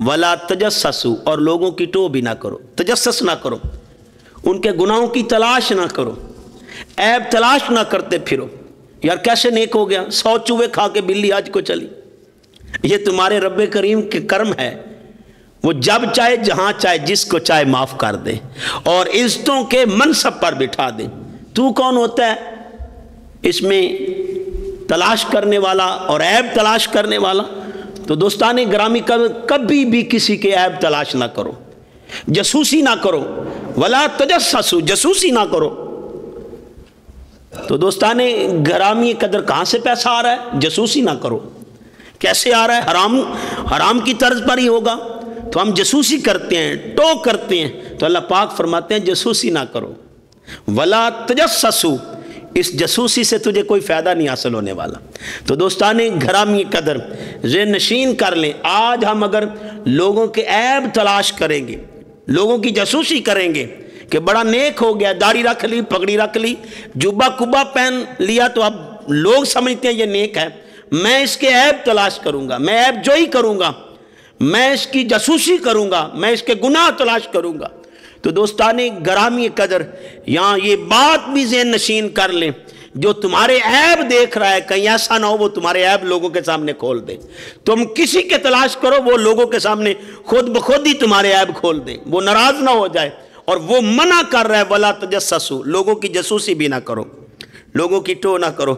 वला तजस्ससु, और लोगों की टो भी ना करो, तजस्सस ना करो, उनके गुनाहों की तलाश ना करो, ऐब तलाश ना करते फिरो। यार कैसे नेक हो गया, 100 चूहे खा के बिल्ली आज को चली। ये तुम्हारे रब्बे करीम के कर्म है, वो जब चाहे जहां चाहे जिसको चाहे माफ कर दे और इज्जतों के मनसब पर बिठा दे। तू कौन होता है इसमें तलाश करने वाला और ऐब तलाश करने वाला? तो दोस्ताने ग्रामी कभी भी किसी के ऐब तलाश ना करो, जासूसी ना करो, वला तजस्ससु, जासूसी ना करो। तो दोस्ताने ग्रामी कदर कहां से पैसा आ रहा है? जासूसी ना करो। कैसे आ रहा है? हराम की तर्ज पर ही होगा। तो हम जासूसी करते हैं, टो करते हैं, तो अल्लाह पाक फरमाते हैं जासूसी ना करो, वला तजस्ससु, इस जासूसी से तुझे कोई फ़ायदा नहीं हासिल होने वाला। तो दोस्ताने घरामी कदर ज़हन नशीन कर लें, आज हम अगर लोगों के ऐब तलाश करेंगे, लोगों की जासूसी करेंगे कि बड़ा नेक हो गया, दाढ़ी रख ली, पगड़ी रख ली, जुब्बा कुब्बा पहन लिया, तो अब लोग समझते हैं ये नेक है, मैं इसके ऐब तलाश करूँगा, मैं ऐब जोई करूँगा, मैं इसकी जासूसी करूँगा, मैं इसके गुनाह तलाश करूँगा। तो दोस्ताने गरामी कदर यहाँ ये बात भी ज़हन नशीन कर लें, जो तुम्हारे ऐब देख रहा है कहीं ऐसा ना हो वो तुम्हारे ऐब लोगों के सामने खोल दे। तुम किसी के तलाश करो, वो लोगों के सामने खुद ब खुद ही तुम्हारे ऐब खोल दे, वो नाराज ना हो जाए। और वो मना कर रहा है वला तजस्ससु, लोगों की जासूसी भी ना करो, लोगों की टो ना करो।